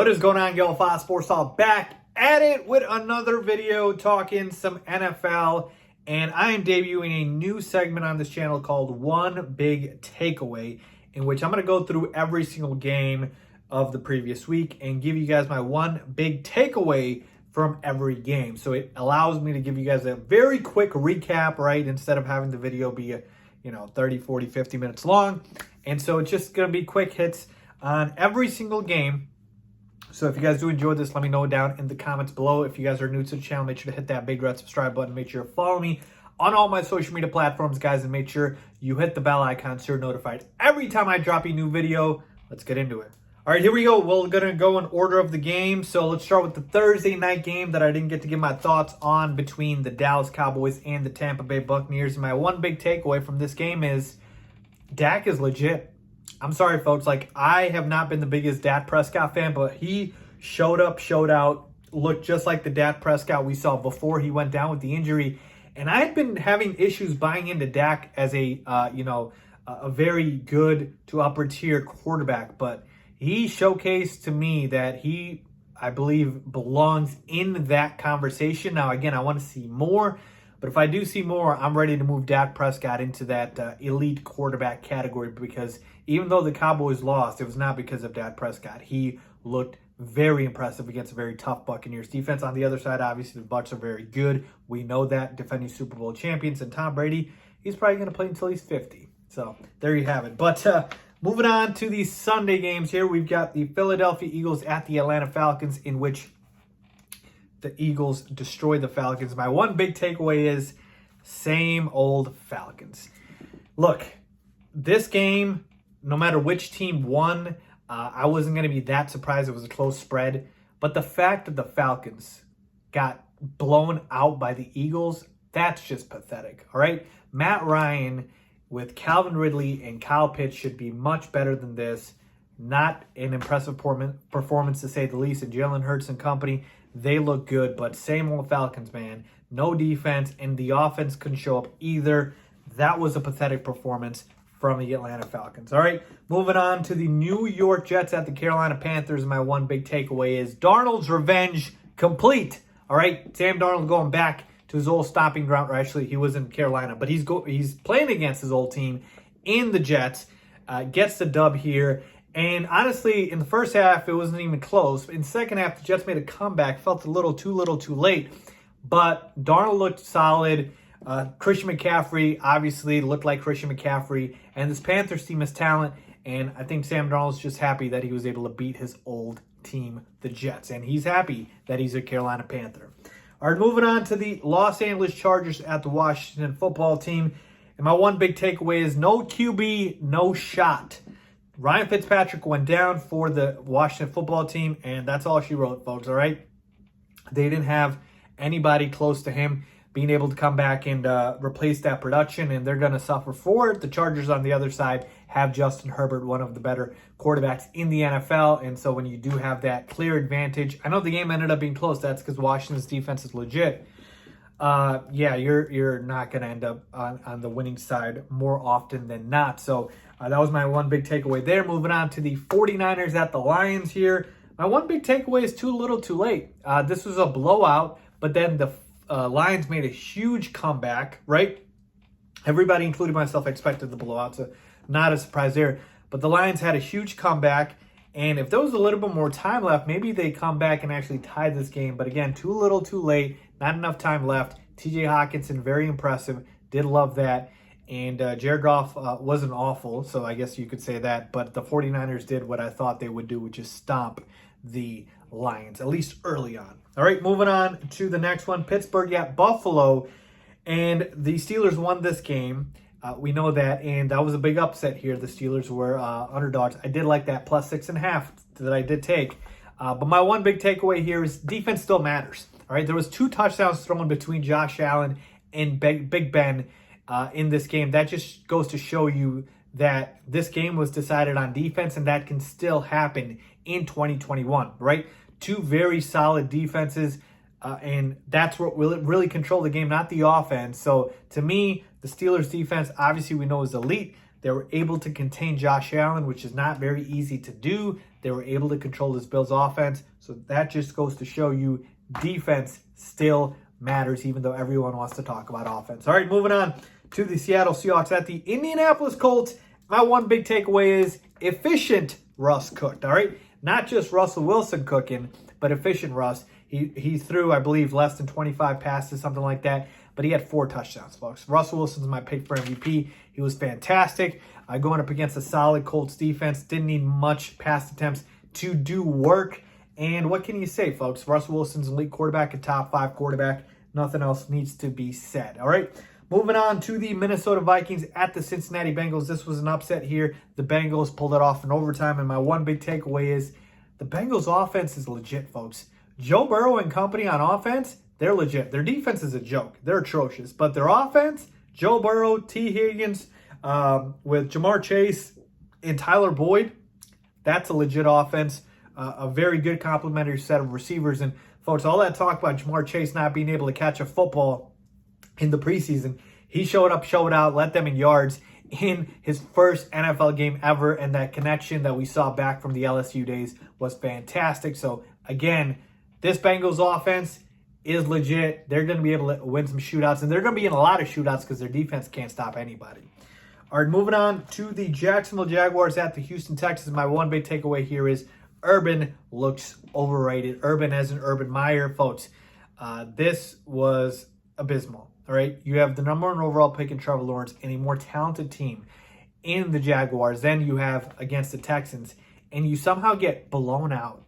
What is going on, y'all? Fox Sports All back at it with another video talking some NFL. And I am debuting a new segment on this channel called One Big Takeaway, in which I'm going to go through every single game of the previous week and give you guys my one big takeaway from every game. So it allows me to give you guys a very quick recap, right? Instead of having the video be, 30, 40, 50 minutes long. And so it's just going to be quick hits on every single game. So if you guys do enjoy this, let me know down in the comments below. If you guys are new to the channel, make sure to hit that big red subscribe button. Make sure to follow me on all my social media platforms, guys, and make sure you hit the bell icon so you're notified every time I drop a new video. Let's get into it. All right, here we go. We're going to go in order of the game. So let's start with the Thursday night game that I didn't get to give my thoughts on between the Dallas Cowboys and the Tampa Bay Buccaneers. And my one big takeaway from this game is Dak is legit. I'm sorry, folks. I have not been the biggest Dak Prescott fan, but he showed up, showed out, looked just like the Dak Prescott we saw before he went down with the injury. And I had been having issues buying into Dak as a very good to upper tier quarterback, but he showcased to me that he, I believe, belongs in that conversation. Now, again, I want to see more, but if I do see more, I'm ready to move Dak Prescott into that elite quarterback category, because even though the Cowboys lost, it was not because of Dak Prescott. He looked very impressive against a very tough Buccaneers defense. On the other side, obviously, the Bucs are very good. We know that, defending Super Bowl champions. And Tom Brady, he's probably going to play until he's 50. So there you have it. But moving on to the Sunday games here, we've got the Philadelphia Eagles at the Atlanta Falcons, in which the Eagles destroy the Falcons. My one big takeaway is same old Falcons. Look, this game, no matter which team won, I wasn't going to be that surprised. It was a close spread. But the fact that the Falcons got blown out by the Eagles, that's just pathetic. All right? Matt Ryan with Calvin Ridley and Kyle Pitts should be much better than this. Not an impressive performance, to say the least. And Jalen Hurts and company, they look good. But same old Falcons, man. No defense, and the offense couldn't show up either. That was a pathetic performance from the Atlanta Falcons. All right, moving on to the New York Jets at the Carolina Panthers. My one big takeaway is Darnold's revenge complete. All right, Sam Darnold going back to his old stomping ground. Or actually, he was in Carolina, but he's playing against his old team in the Jets. Gets the dub here. And honestly, in the first half, it wasn't even close. In the second half, the Jets made a comeback. Felt a little too late. But Darnold looked solid. Christian McCaffrey obviously looked like Christian McCaffrey, and this Panthers team is talent, and I think Sam Darnold's just happy that he was able to beat his old team, the Jets, and he's happy that he's a Carolina Panther. All right, moving on to the Los Angeles Chargers at the Washington football team, and my one big takeaway is no QB, no shot. Ryan Fitzpatrick went down for the Washington football team, and that's all she wrote, folks, all right? They didn't have anybody close to him being able to come back and replace that production, and they're going to suffer for it. The Chargers, on the other side, have Justin Herbert, one of the better quarterbacks in the NFL, and so when you do have that clear advantage, I know the game ended up being close. That's because Washington's defense is legit. You're not going to end up on the winning side more often than not. So that was my one big takeaway there. Moving on to the 49ers at the Lions here. My one big takeaway is too little too late. This was a blowout, but then the Lions made a huge comeback, right? Everybody, including myself, expected the blowout, so not a surprise there. But the Lions had a huge comeback, and if there was a little bit more time left, maybe they come back and actually tie this game. But again, too little, too late, not enough time left. TJ Hawkinson, very impressive. Did love that. And Jared Goff wasn't awful, so I guess you could say that. But the 49ers did what I thought they would do, which is stomp the Lions, at least early on. All right, moving on to the next one. Pittsburgh at Buffalo, and the Steelers won this game. We know that, and that was a big upset here. The Steelers were underdogs. I did like that plus 6.5 that I did take. But my one big takeaway here is defense still matters. All right, there was 2 touchdowns thrown between Josh Allen and Big Ben in this game. That just goes to show you that this game was decided on defense, and that can still happen in 2021, right? 2 very solid defenses, and that's what will really control the game, not the offense. So to me, the Steelers defense, obviously we know, is elite. They were able to contain Josh Allen, which is not very easy to do. They were able to control this Bills offense. So that just goes to show you defense still matters, even though everyone wants to talk about offense. All right, moving on to the Seattle Seahawks at the Indianapolis Colts. My one big takeaway is efficient Russ cooked, all right? Not just Russell Wilson cooking, but efficient Russ. He threw, I believe, less than 25 passes, something like that, but he had 4 touchdowns, folks. Russell Wilson's my pick for MVP. He was fantastic. Going up against a solid Colts defense. Didn't need much pass attempts to do work. And what can you say, folks? Russell Wilson's an elite quarterback, a top 5 quarterback. Nothing else needs to be said, all right? Moving on to the Minnesota Vikings at the Cincinnati Bengals. This was an upset here. The Bengals pulled it off in overtime, and my one big takeaway is the Bengals offense is legit, folks. Joe Burrow and company on offense, they're legit. Their defense is a joke. They're atrocious. But their offense, Joe Burrow, T. Higgins, with Jamar Chase and Tyler Boyd, that's a legit offense. A very good complementary set of receivers. And, folks, all that talk about Jamar Chase not being able to catch a football in the preseason, he showed up, showed out, led them in yards in his first NFL game ever, and that connection that we saw back from the LSU days was fantastic. So, again, this Bengals offense is legit. They're going to be able to win some shootouts, and they're going to be in a lot of shootouts because their defense can't stop anybody. All right, moving on to the Jacksonville Jaguars at the Houston Texans. My one big takeaway here is Urban looks overrated. Urban as an Urban Meyer, folks. This was abysmal. All right, you have the number 1 overall pick in Trevor Lawrence and a more talented team in the Jaguars than you have against the Texans, and you somehow get blown out,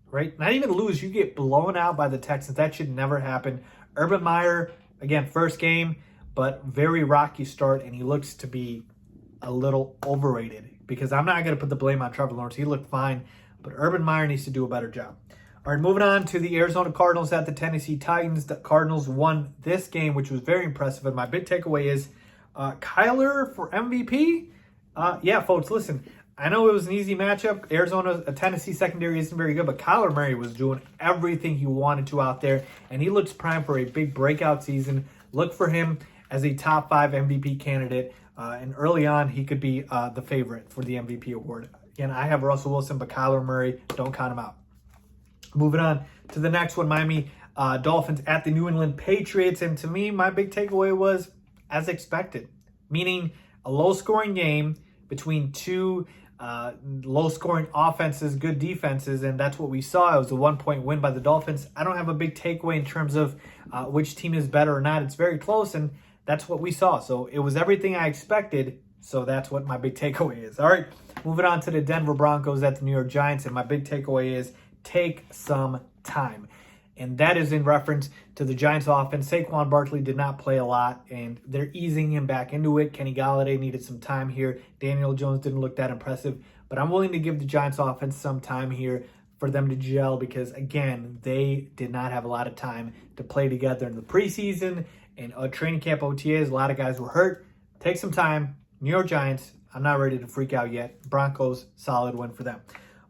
right? Not even lose, you get blown out by the Texans. That should never happen. Urban Meyer, again, first game, but very rocky start, and he looks to be a little overrated because I'm not going to put the blame on Trevor Lawrence. He looked fine, but Urban Meyer needs to do a better job. All right, moving on to the Arizona Cardinals at the Tennessee Titans. The Cardinals won this game, which was very impressive. And my big takeaway is Kyler for MVP. Yeah, folks, listen. I know it was an easy matchup. Tennessee secondary isn't very good, but Kyler Murray was doing everything he wanted to out there, and he looks primed for a big breakout season. Look for him as a top 5 MVP candidate, and early on, he could be the favorite for the MVP award. Again, I have Russell Wilson, but Kyler Murray, don't count him out. Moving on to the next one, Miami Dolphins at the New England Patriots. And to me, my big takeaway was as expected, meaning a low-scoring game between 2 low-scoring offenses, good defenses, and that's what we saw. It was a 1-point win by the Dolphins. I don't have a big takeaway in terms of which team is better or not. It's very close, and that's what we saw. So it was everything I expected, so that's what my big takeaway is. All right, moving on to the Denver Broncos at the New York Giants, and my big takeaway is take some time. And that is in reference to the Giants offense. Saquon Barkley did not play a lot, and they're easing him back into it. Kenny Golladay needed some time here. Daniel Jones didn't look that impressive, but I'm willing to give the Giants offense some time here for them to gel because, again, they did not have a lot of time to play together in the preseason and training camp OTAs. A lot of guys were hurt. Take some time. New York Giants, I'm not ready to freak out yet. Broncos, solid win for them.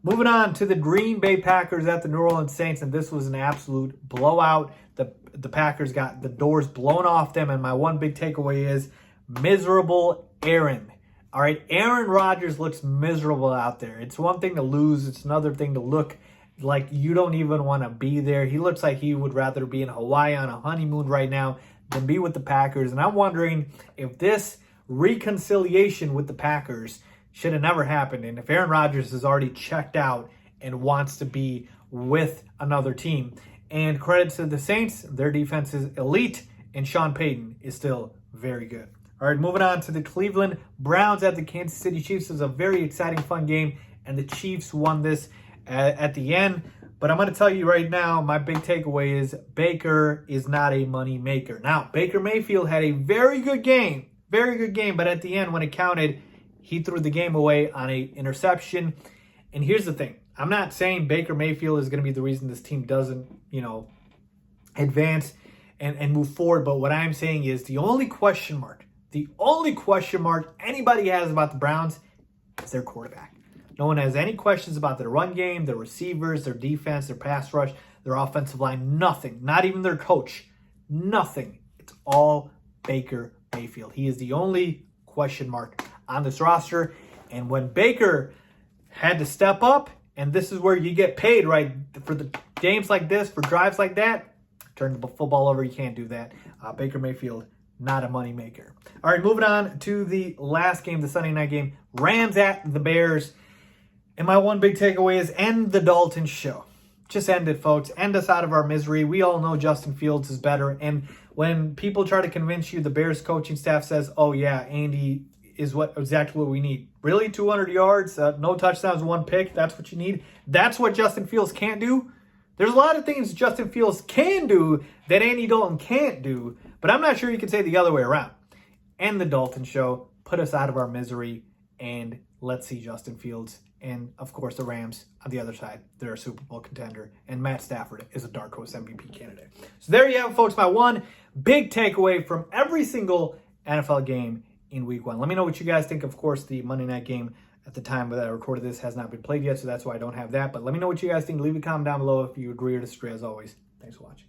Moving on to the Green Bay Packers at the New Orleans Saints, and this was an absolute blowout. The Packers got the doors blown off them, and my one big takeaway is miserable Aaron. All right, Aaron Rodgers looks miserable out there. It's one thing to lose. It's another thing to look like you don't even want to be there. He looks like he would rather be in Hawaii on a honeymoon right now than be with the Packers, and I'm wondering if this reconciliation with the Packers should have never happened. And if Aaron Rodgers is already checked out and wants to be with another team. And credit to the Saints, their defense is elite, and Sean Payton is still very good. All right, moving on to the Cleveland Browns at the Kansas City Chiefs. It was a very exciting, fun game, and the Chiefs won this at the end. But I'm going to tell you right now, my big takeaway is Baker is not a money maker. Now, Baker Mayfield had a very good game, but at the end, when it counted, he threw the game away on an interception. And here's the thing. I'm not saying Baker Mayfield is going to be the reason this team doesn't, advance and move forward. But what I'm saying is the only question mark anybody has about the Browns is their quarterback. No one has any questions about their run game, their receivers, their defense, their pass rush, their offensive line. Nothing. Not even their coach. Nothing. It's all Baker Mayfield. He is the only question mark on this roster. And when Baker had to step up, and this is where you get paid, right? For the games like this, for drives like that, turn the football over. You can't do that. Baker Mayfield, not a moneymaker. All right, moving on to the last game, the Sunday night game. Rams at the Bears. And my one big takeaway is end the Dalton show. Just end it, folks. End us out of our misery. We all know Justin Fields is better. And when people try to convince you, the Bears coaching staff says, oh, yeah, Andy is exactly what we need. Really? 200 yards, no touchdowns, 1 pick? That's what you need? That's what Justin Fields can't do? There's a lot of things Justin Fields can do that Andy Dalton can't do, but I'm not sure you can say the other way around. End the Dalton show, put us out of our misery, and let's see Justin Fields and, of course, the Rams on the other side. They're a Super Bowl contender, and Matt Stafford is a dark horse MVP candidate. So there you have it, folks, my one big takeaway from every single NFL game in week 1. Let me know what you guys think. Of course, the Monday night game at the time that I recorded this has not been played yet, so that's why I don't have that. But let me know what you guys think. Leave a comment down below if you agree or disagree, as always. Thanks for watching.